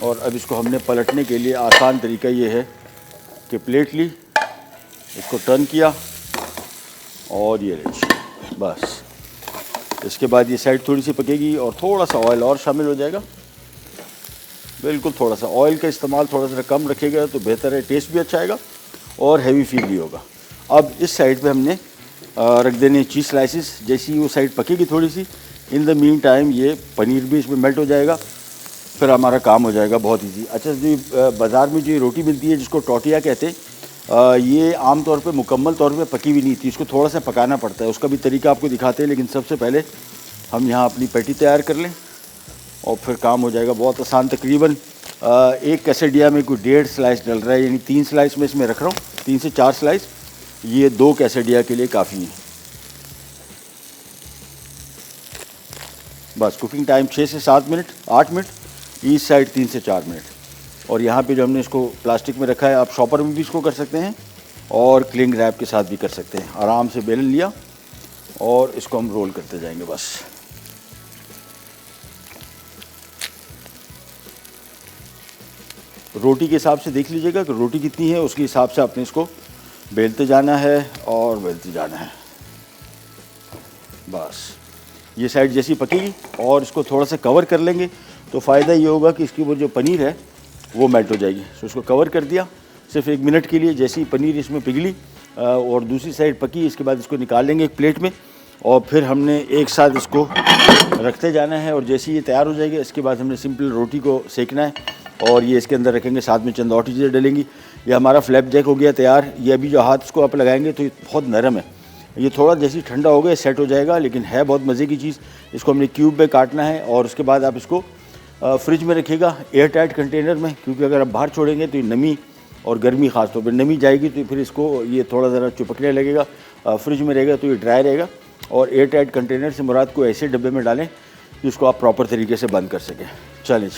और अब इसको हमने पलटने के लिए आसान तरीका ये है कि प्लेट ली, इसको टर्न किया, और ये लीजिए बस। इसके बाद ये साइड थोड़ी सी पकेगी, और थोड़ा सा ऑयल और शामिल हो जाएगा। बिल्कुल थोड़ा सा ऑयल का इस्तेमाल थोड़ा सा कम रखेगा तो बेहतर है, टेस्ट भी अच्छा आएगा और हैवी फील भी होगा। अब इस साइड पे हमने रख देने चीज़ स्लाइसिस। जैसी वो साइड पकेगी थोड़ी सी, इन द मीन टाइम ये पनीर भी इसमें मेल्ट हो जाएगा, फिर हमारा काम हो जाएगा बहुत ईजी। अच्छा, जो बाज़ार में जो रोटी मिलती है जिसको टोटिया कहते हैं, ये आम तौर पे मुकम्मल तौर पे पकी हुई नहीं थी, इसको थोड़ा सा पकाना पड़ता है। उसका भी तरीका आपको दिखाते हैं, लेकिन सबसे पहले हम यहाँ अपनी पैटी तैयार कर लें, और फिर काम हो जाएगा बहुत आसान। तकरीबन एक कैसेडिया में कोई 1.5 स्लाइस डल रहा है, यानी 3 स्लाइस में इसमें रख रहा हूँ, 3 से 4 स्लाइस। ये 2 कैसेडिया के लिए काफ़ी है बस। कुकिंग टाइम 6 से 7 मिनट, 8 मिनट, ईच साइड 3 से 4 मिनट। और यहाँ पे जो हमने इसको प्लास्टिक में रखा है, आप शॉपर में भी इसको कर सकते हैं और क्लिंग रैप के साथ भी कर सकते हैं। आराम से बेलन लिया और इसको हम रोल करते जाएंगे बस। रोटी के हिसाब से देख लीजिएगा कि रोटी कितनी है, उसके हिसाब से आपने इसको बेलते जाना है और बेलते जाना है बस। ये साइड जैसी पकेगी और इसको थोड़ा सा कवर कर लेंगे तो फ़ायदा ये होगा कि इसकी वो जो पनीर है वो मेल्ट हो जाएगी। तो इसको कवर कर दिया सिर्फ 1 मिनट के लिए। जैसी पनीर इसमें पिघली और दूसरी साइड पकी, इसके बाद इसको निकाल लेंगे एक प्लेट में और फिर हमने एक साथ इसको रखते जाना है। और जैसे ये तैयार हो जाएगी इसके बाद हमने सिंपल रोटी को सेकना है और ये इसके अंदर रखेंगे, साथ में चंद और चीज़ें डलेंगी। ये हमारा फ्लैप जैक हो गया तैयार। ये अभी जो हाथ इसको आप लगाएंगे तो ये बहुत नरम है, ये थोड़ा जैसे ठंडा हो गया सेट हो जाएगा, लेकिन है बहुत मज़े की चीज़। इसको हमने क्यूब में काटना है और उसके बाद आप इसको फ्रिज में रखिएगा एयर टाइट कंटेनर में, क्योंकि अगर आप बाहर छोड़ेंगे तो ये नमी और गर्मी ख़ास तौर पर नमी जाएगी तो फिर इसको ये थोड़ा ज़रा चिपकने लगेगा। फ्रिज में रहेगा तो ये ड्राई रहेगा। और एयर टाइट कंटेनर से मुराद को ऐसे डब्बे में डालें जिसको आप प्रॉपर तरीके से बंद कर सकें। चलिए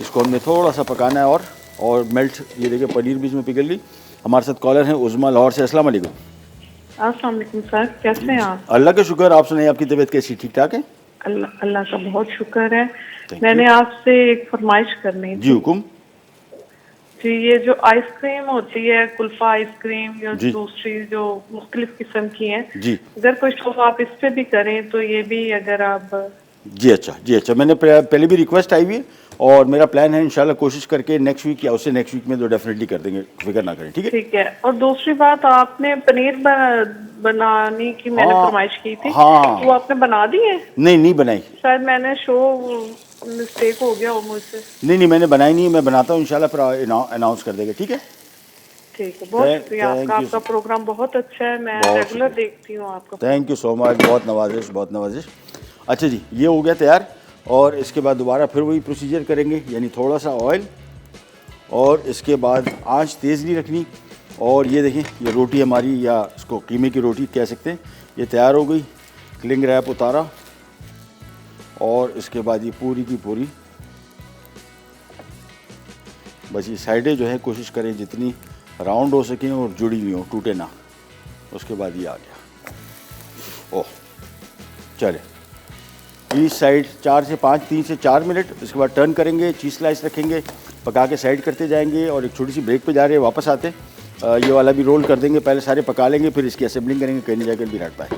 इसको हमने थोड़ा सा पकाना है और मेल्ट। ये देखिए पनीर भी इसमें पिघल ली। हमारे साथ कॉलर हैं उज़मा लाहौर से। अस्सलाम वालेकुम। अस्सलाम वालेकुम सर, कैसे हैं आप? अल्लाह का शुक्र। आप सुनाइए, आपकी तबीयत कैसी, ठीक ठाक है? अल्लाह का बहुत शुक्र है। Thank मैंने you. आपसे एक फरमाइश करनी जी थी हुकुम। जी। ये जो आइसक्रीम होती है, कुल्फा आइसक्रीम या जी। दूसरी जो मुख्तलिफ किस्म की हैं, जी अगर कोई शो आप इस पे भी करें तो ये भी अगर आप जी अच्छा, जी अच्छा। मैंने पहले भी रिक्वेस्ट आई हुई है और मेरा प्लान है इंशाल्लाह कोशिश करके नेक्स्ट वीक या उससे नेक्स्ट वीक में तो डेफिनेटली कर देंगे, फिक्र ना करें, ठीक है? ठीक है। और दूसरी बात, आपने पनीर बनाने की मैंने हाँ, फरमाइश की थी, हाँ। वो आपने बना दी है? नहीं बनाई। शायद मैंने मिस्टेक हो गया हो मुझसे। नहीं मैंने बनाई नहीं, मैं बनाता हूँ इंशाल्लाह, फिर अनाउंस कर देंगे, ठीक है? ठीक है, बहुत Thank- शुक्रिया thank आपका। you, आपका sir. प्रोग्राम बहुत अच्छा है, मैं बहुत रेगुलर शुक्रिया। देखती हूँ आपका। थैंक यू सो मच, बहुत नवाजिश, बहुत नवाजिश। अच्छा जी, ये हो गया तैयार और इसके बाद दोबारा फिर वही प्रोसीजर करेंगे, यानी थोड़ा सा ऑयल और इसके बाद आंच तेज़ नहीं रखनी। और ये देखें, ये रोटी हमारी, या इसको कीमे की रोटी कह सकते हैं, ये तैयार हो गई। क्लिंग रैप उतारा और इसके बाद ये पूरी की पूरी बस ये साइडें जो है कोशिश करें जितनी राउंड हो सकें और जुड़ी हुई हो, टूटे ना। उसके बाद ये आ गया। ओह चले, इस साइड 4 से 5, 3 से 4 मिनट। इसके बाद टर्न करेंगे, चीज़ स्लाइस रखेंगे, पका के साइड करते जाएंगे और एक छोटी सी ब्रेक पे जा रहे हैं, वापस आते ये वाला भी रोल कर देंगे, पहले सारे पका लेंगे, फिर इसकी असेंबलिंग करेंगे। कहीं जाकर भी राइट बैक।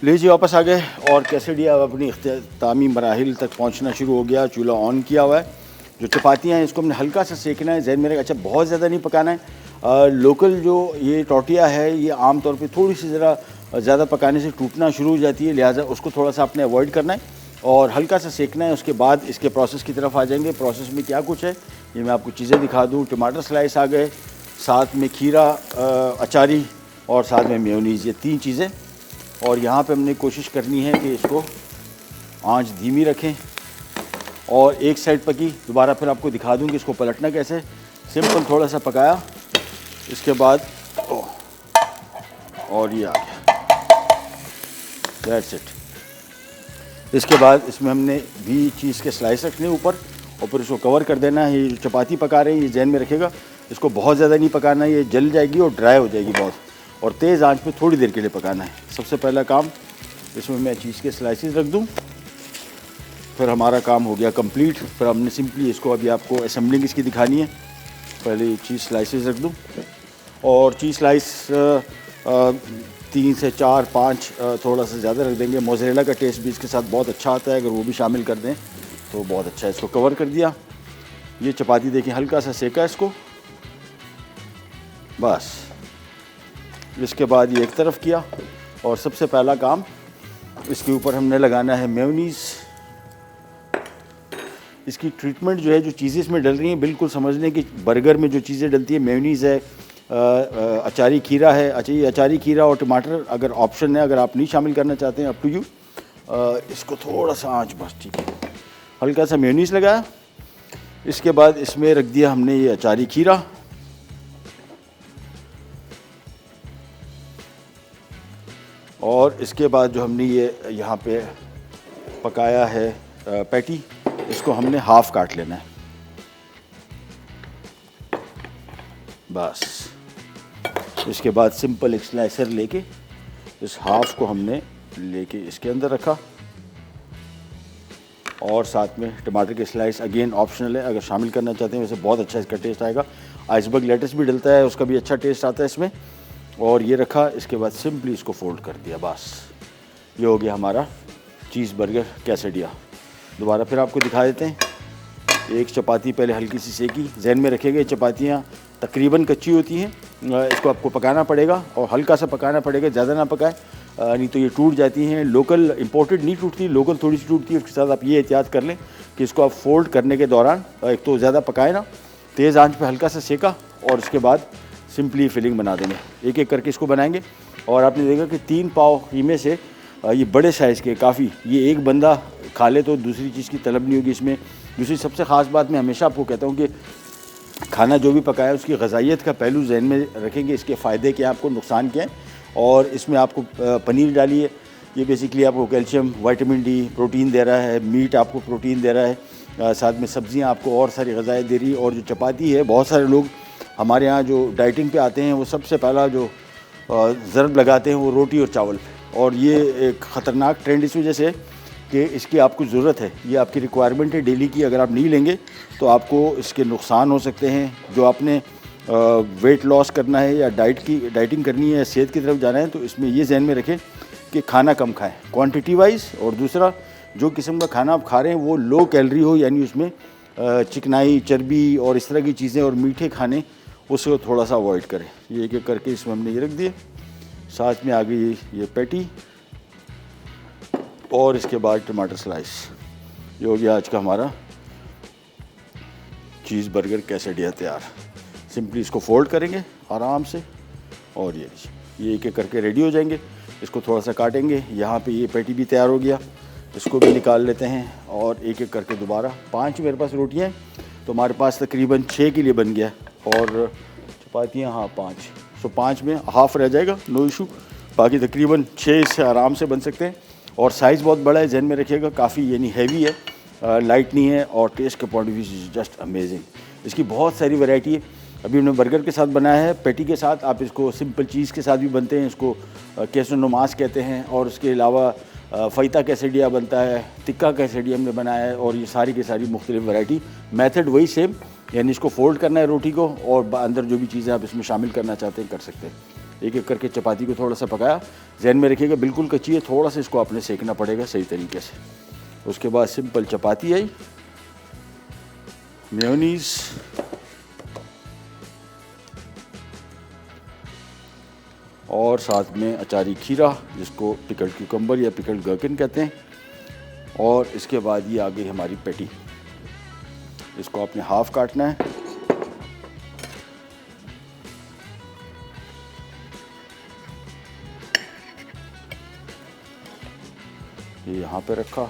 लीजिए वापस आ गए और कैसेडिया अपनी इख्तितामी मराहिल तक पहुंचना शुरू हो गया। चूल्हा ऑन किया हुआ है। जो चपातियाँ हैं इसको हमने हल्का सा सेकना है। जहन मेरे अच्छा बहुत ज़्यादा नहीं पकाना है। लोकल जो ये टोटिया है ये आम तौर पे थोड़ी सी ज़रा ज़्यादा पकाने से टूटना शुरू हो जाती है, लिहाजा उसको थोड़ा सा आपने अवॉइड करना है और हल्का सा सेकना है। उसके बाद इसके प्रोसेस की तरफ आ जाएंगे। प्रोसेस में क्या कुछ है ये मैं आपको चीज़ें दिखा दूँ। टमाटर स्लाइस आ गए, साथ में खीरा, अचारी और साथ में मेयोनीज़, ये 3 चीज़ें। और यहाँ पे हमने कोशिश करनी है कि इसको आंच धीमी रखें और एक साइड पकी। दोबारा फिर आपको दिखा दूँ कि इसको पलटना कैसे। सिंपल थोड़ा सा पकाया, इसके बाद और ये आ गया, दैट्स इट। इसके बाद इसमें हमने भी चीज़ के स्लाइस रखने ऊपर और फिर इसको कवर कर देना है। ये चपाती पका रहे हैं ये जहन में रखेगा, इसको बहुत ज़्यादा नहीं पकाना है, ये जल जाएगी और ड्राई हो जाएगी बहुत, और तेज़ आंच पे थोड़ी देर के लिए पकाना है। सबसे पहला काम इसमें मैं चीज़ के स्लाइसेस रख दूं, फिर हमारा काम हो गया कंप्लीट। फिर हमने सिंपली इसको अभी आपको असेंबलिंग इसकी दिखानी है। पहले चीज़ स्लाइसेस रख दूं और चीज़ स्लाइस 3 से 4, 5 थोड़ा सा ज़्यादा रख देंगे। मोज़रेला का टेस्ट भी इसके साथ बहुत अच्छा आता है, अगर वो भी शामिल कर दें तो बहुत अच्छा है। इसको कवर कर दिया। ये चपाती देखें, हल्का सा सेका इसको, बस। इसके बाद ये एक तरफ किया और सबसे पहला काम इसके ऊपर हमने लगाना है मेयोनीज़। इसकी ट्रीटमेंट जो है, जो चीज़ें इसमें डल रही हैं, बिल्कुल समझ लें कि बर्गर में जो चीज़ें डलती है, मेयोनीज़ है, अचारी खीरा है। अच्छा, ये अचारी खीरा और टमाटर अगर ऑप्शन है, अगर आप नहीं शामिल करना चाहते हैं अप टू यू। इसको थोड़ा सा आँच, बस ठीक है, हल्का सा मेयोनीज़ लगाया। इसके बाद इसमें रख दिया हमने ये अचारी खीरा और इसके बाद जो हमने ये यहाँ पे पकाया है पैटी, इसको हमने हाफ़ काट लेना है, बस। इसके बाद सिंपल एक स्लाइसर लेके इस हाफ़ को हमने लेके इसके अंदर रखा और साथ में टमाटर के स्लाइस अगेन ऑप्शनल है, अगर शामिल करना चाहते हैं वैसे बहुत अच्छा इसका टेस्ट आएगा। आइसबर्ग लेटस भी डलता है, उसका भी अच्छा टेस्ट आता है इसमें। और ये रखा, इसके बाद सिंपली इसको फोल्ड कर दिया, बस। ये हो गया हमारा चीज़ बर्गर कैसेडिया। दोबारा फिर आपको दिखा देते हैं। एक चपाती पहले हल्की सी सेकी, जहन में रखेगा ये चपातियाँ तकरीबन कच्ची होती हैं, इसको आपको पकाना पड़ेगा और हल्का सा पकाना पड़ेगा, ज़्यादा ना पकाए नहीं तो ये टूट जाती हैं। लोकल इंपोर्टेड नहीं टूटती, लोकल थोड़ी सी टूटती है। उसके साथ आप ये एहतियात कर लें कि इसको आप फोल्ड करने के दौरान एक तो ज़्यादा पकाए ना, तेज़ आंच पे हल्का सा सेका और उसके बाद सिंपली फिलिंग बना देंगे। एक एक करके इसको बनाएंगे और आपने देखा कि 3 पाव कीमे से ये बड़े साइज़ के काफ़ी, ये एक बंदा खा ले तो दूसरी चीज़ की तलब नहीं होगी इसमें। दूसरी सबसे ख़ास बात मैं हमेशा आपको कहता हूँ कि खाना जो भी पकाया उसकी ग़ज़ाइयत का पहलू जहन में रखेंगे, इसके फ़ायदे क्या हैं, आपको नुकसान क्या हैं। और इसमें आपको पनीर डालिए, ये बेसिकली आपको कैल्शियम, विटामिन डी, प्रोटीन दे रहा है। मीट आपको प्रोटीन दे रहा है। साथ में सब्जियां आपको और सारी ग़िज़ाएँ दे रही है। और जो चपाती है, बहुत सारे लोग हमारे यहाँ जो डाइटिंग पे आते हैं वो सबसे पहला जो ज़रब लगाते हैं वो रोटी और चावल पे। और ये एक ख़तरनाक ट्रेंड इस वजह से कि इसकी आपको ज़रूरत है, ये आपकी रिक्वायरमेंट है डेली की। अगर आप नहीं लेंगे तो आपको इसके नुकसान हो सकते हैं। जो आपने वेट लॉस करना है या डाइटिंग करनी है या सेहत की तरफ जाना है तो इसमें ये जहन में रखें कि खाना कम खाएं क्वांटिटी वाइज। और दूसरा, जो किस्म का खाना आप खा रहे हैं वो लो कैलोरी हो, यानी उसमें चिकनाई, चर्बी और इस तरह की चीज़ें और मीठे खाने उसको थोड़ा सा अवॉइड करें। ये एक एक करके इसमें हमने ये रख दिए। साथ में आ गई ये पैटी और इसके बाद टमाटर स्लाइस। ये हो गया आज का हमारा चीज़ बर्गर कैसेडिया तैयार। सिंपली इसको फोल्ड करेंगे आराम से और ये एक एक करके रेडी हो जाएंगे। इसको थोड़ा सा काटेंगे। यहाँ पे ये पैटी भी तैयार हो गया, इसको भी निकाल लेते हैं और एक एक करके दोबारा 5 मेरे पास रोटियाँ हैं तो हमारे पास तकरीबन 6 के लिए बन गया। और चपातियाँ हाँ 5, सो 5 में हाफ़ रह जाएगा, नो इशू। बाकी तकरीबन 6 इससे आराम से बन सकते हैं। और साइज़ बहुत बड़ा है, जहन में रखिएगा, काफ़ी यानी हैवी है, लाइट नहीं है। और टेस्ट के point of view is just amazing. इसकी बहुत सारी वैरायटी है। अभी हमने बर्गर के साथ बनाया है, पैटी के साथ। आप इसको सिंपल चीज़ के साथ भी बनते हैं, इसको केसो नमाज कहते हैं। और उसके अलावा फ़ैता कैसेडिया बनता है, टिक्का कैसेडिया हमने बनाया है। और ये सारी की सारी मुख्तलिफ वैरायटी। मेथड वही सेम, यानी इसको फोल्ड करना है रोटी को और अंदर जो भी चीज़ें आप इसमें शामिल करना चाहते हैं कर सकते हैं। एक एक करके चपाती को थोड़ा सा पकाया, जहन में रखिएगा बिल्कुल कच्ची है, थोड़ा सा इसको आपने सेकना पड़ेगा सही तरीके से। उसके बाद सिंपल चपाती आई, मेयोनीज़, और साथ में अचारी खीरा जिसको पिकल्ड क्यूकम्बर या पिकल्ड गर्किन कहते हैं। और इसके बाद ये आ गई हमारी पैटी। इसको आपने हाफ काटना है। ये यहाँ पे रखा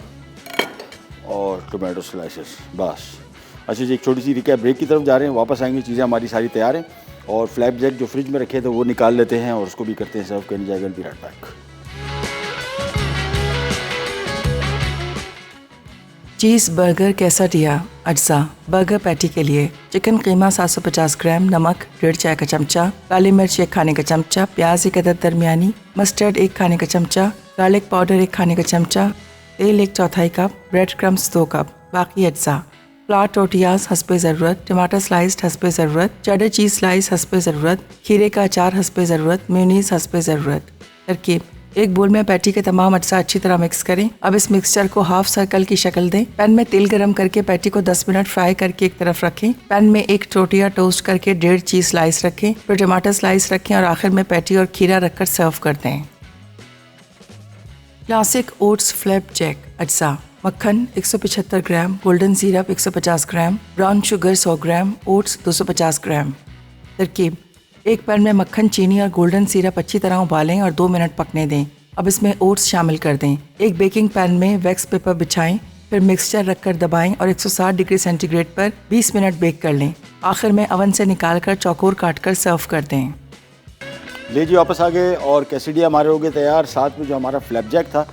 और टोमेटो स्लाइसेस, बस। अच्छा जी, एक छोटी सी रिकैप, ब्रेक की तरफ जा रहे हैं, वापस आएंगे, चीज़ें हमारी सारी तैयार हैं। और फ्लैप जैक जो फ्रिज में रखे थे वो निकाल लेते हैं और उसको भी करते हैं सर्व करने जाएगा। Be right back. Cheese burger quesadilla अज्जा। बर्गर पैटी के लिए चिकन कीमा 750 ग्राम, नमक 1.5 चाय का चमचा, काली मिर्च 1 खाने का चमचा, प्याज 1 अदद दरमियानी, मस्टर्ड 1 खाने का चमचा, गार्लिक पाउडर 1 खाने का चमचा, तेल 1/4 कप, ब्रेड क्रम्स 2 कप, बाकी अज्जा। फ्लावर टोटियाज हस्बे ज़रूरत, टमाटर स्लाइस्ड हस्बे ज़रूरत, चेडर चीज़ स्लाइस हस्बे ज़रूरत, खीरे का अचार हस्बे ज़रूरत, मेयोनीज़ हस्बे ज़रूरत। तरकीब: एक बोल में पैटी के तमाम अज्जा अच्छी तरह मिक्स करें। अब इस मिक्सचर को हाफ सर्कल की शक्ल दें। पैन में तेल गरम करके पैटी को 10 मिनट फ्राई करके एक तरफ रखें। पैन में 1 टोटिया टोस्ट करके 1.5 चीज़ स्लाइस रखें, फिर टमाटर स्लाइस रखें और आखिर में पैटी और खीरा रखकर सर्व कर दें। क्लासिक ओट्स फ्लैप जैक अज्जा। मक्खन 175 gram, golden syrup 150 gram, brown sugar 100 gram, oats 250 ग्राम। तरकीब: एक पैन में मक्खन, चीनी और गोल्डन सिरप अच्छी तरह उबालें और 2 मिनट पकने दें। अब इसमें ओट्स शामिल कर दें। एक बेकिंग पैन में वैक्स पेपर बिछाएं, फिर मिक्सचर रखकर दबाएं और 160 डिग्री सेंटीग्रेड पर 20 मिनट बेक कर लें। आखिर में अवन से निकालकर चौकोर काटकर सर्व कर दें। ले जी, वापस आ गए और कैसेडिया हमारे हो गए तैयार। साथ में जो हमारा फ्लैप जैक था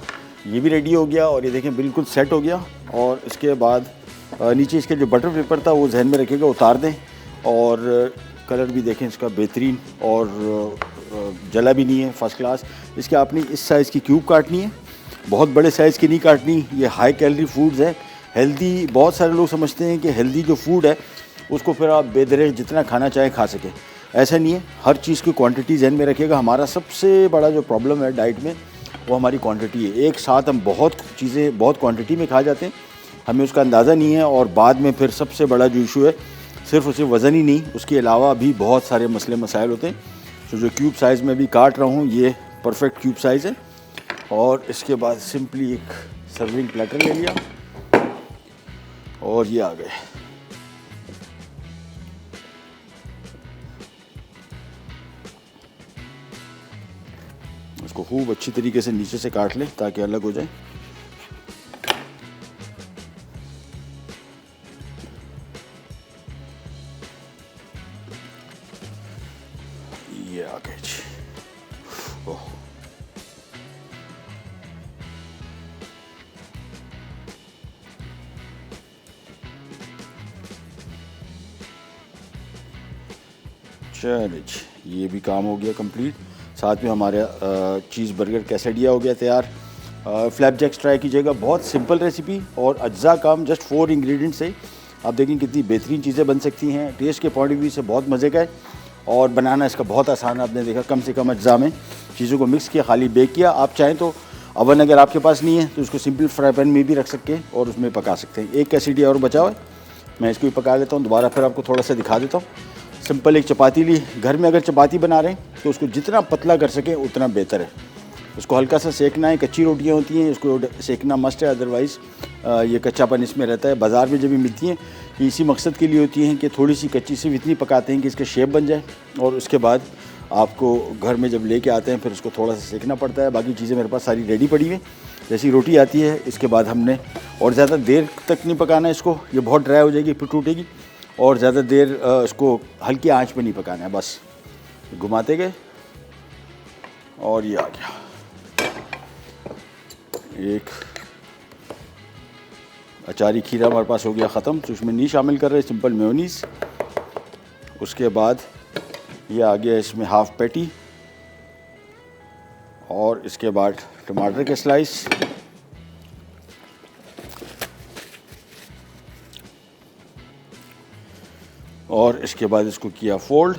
ये भी रेडी हो गया और ये देखें बिल्कुल सेट हो गया। और इसके बाद नीचे इसके जो बटर पेपर था वो जहन में रखिएगा, उतार दें। और कलर भी देखें इसका बेहतरीन और जला भी नहीं है, फर्स्ट क्लास। इसके आपने इस साइज़ की क्यूब काटनी है, बहुत बड़े साइज़ की नहीं काटनी। ये हाई कैलोरी फूड्स है, हेल्दी। बहुत सारे लोग समझते हैं कि हेल्दी जो फूड है उसको फिर आप बेदरे जितना खाना चाहे खा सकें, ऐसा नहीं है। हर चीज़ की क्वांटिटी जहन में रखिएगा। हमारा सबसे बड़ा जो प्रॉब्लम है डाइट में वो हमारी क्वांटिटी है। एक साथ हम बहुत चीज़ें बहुत क्वांटिटी में खा जाते हैं, हमें उसका अंदाज़ा नहीं है। और बाद में फिर सबसे बड़ा जो इशू है सिर्फ उसे वज़न ही नहीं, उसके अलावा भी बहुत सारे मसले मसाइल होते हैं। तो जो क्यूब साइज़ में भी काट रहा हूँ ये परफेक्ट क्यूब साइज़ है। और इसके बाद सिंपली एक सर्विंग प्लेटर ले लिया और ये आ गए। इसको खूब अच्छी तरीके से नीचे से काट लें ताकि अलग हो जाए। ये आ गए जी। ओह, चलिए जी, ये भी काम हो गया कंप्लीट। साथ में हमारा चीज़ बर्गर कैसेडिया हो गया तैयार। फ्लैपजैक्स ट्राई कीजिएगा, बहुत सिंपल रेसिपी और अज्जा काम, जस्ट 4 इंग्रेडिएंट से आप देखें कितनी बेहतरीन चीज़ें बन सकती हैं। टेस्ट के पॉइंट ऑफ व्यू से बहुत मज़े का है और बनाना इसका बहुत आसान है। आपने देखा कम से कम अज्जा में चीज़ों को मिक्स किया, खाली बेक किया। आप चाहें तो अवन अगर आपके पास नहीं है तो उसको सिंपल फ्राई पैन में भी रख सकते हैं और उसमें पका सकते हैं। एक कैसेडिया और बचा हुआ है, मैं इसको भी पका लेता हूँ। दोबारा फिर आपको थोड़ा सा दिखा देता हूँ। सिंपल एक चपाती ली, घर में अगर चपाती बना रहे हैं तो उसको जितना पतला कर सकें उतना बेहतर है। उसको हल्का सा सेकना है, कच्ची रोटियां होती हैं उसको सेकना मस्ट है, अदरवाइज़ ये कच्चापन इसमें रहता है। बाज़ार में जब भी मिलती हैं ये इसी मकसद के लिए होती हैं कि थोड़ी सी कच्ची सिर्फ इतनी पकाते हैं कि इसका शेप बन जाए और उसके बाद आपको घर में जब लेके आते हैं फिर उसको थोड़ा सा सेकना पड़ता है। बाकी चीज़ें मेरे पास सारी रेडी पड़ी हुई हैं। जैसी रोटी आती है इसके बाद हमने और ज़्यादा देर तक नहीं पकाना है इसको, ये बहुत ड्राई हो जाएगी फिर टूटेगी। और ज़्यादा देर इसको हल्की आंच पे नहीं पकाना है, बस घुमाते गए और ये आ गया। एक अचारी खीरा हमारे पास हो गया ख़त्म, तो उसमें नहीं शामिल कर रहे, सिंपल मेयोनीज़। उसके बाद ये आ गया इसमें हाफ़ पैटी और इसके बाद टमाटर के स्लाइस। और इसके बाद इसको किया फोल्ड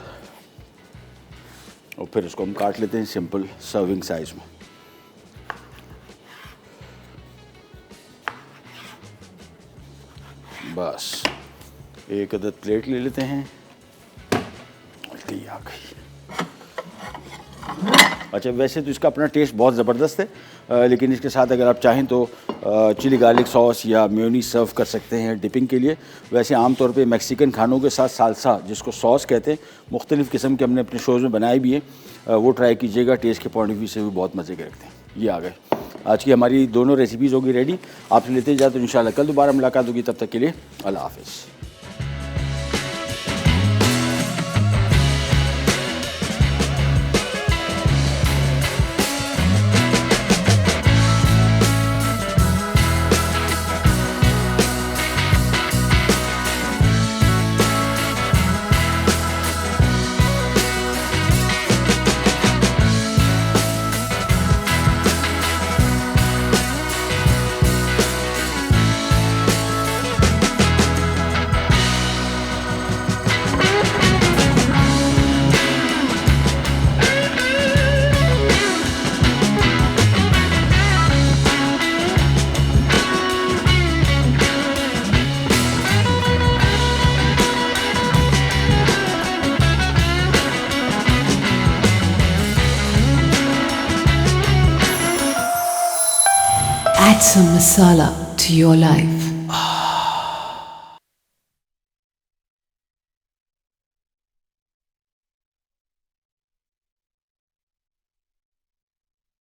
और फिर इसको हम काट लेते हैं सिंपल सर्विंग साइज में। बस एक अदद प्लेट ले लेते हैं। उल्टी आ गई। अच्छा, वैसे तो इसका अपना टेस्ट बहुत ज़बरदस्त है, लेकिन इसके साथ अगर आप चाहें तो चिली गार्लिक सॉस या मेयोनीज सर्व कर सकते हैं डिपिंग के लिए। वैसे आमतौर पे मैक्सिकन खानों के साथ सालसा, जिसको सॉस कहते हैं, मुख्तलिफ़ किस्म के हमने अपने शोज़ में बनाए भी हैं, वो ट्राई कीजिएगा। टेस्ट के पॉइंट ऑफ व्यू से भी बहुत मज़े के रखते हैं। ये आ गए, आज की हमारी दोनों रेसिपीज़ होगी रेडी। आपसे लेते जाए तो इंशाल्लाह कल दोबारा मुलाकात होगी। तब तक के लिए अल्लाह हाफ़िज़। Add some masala to your life.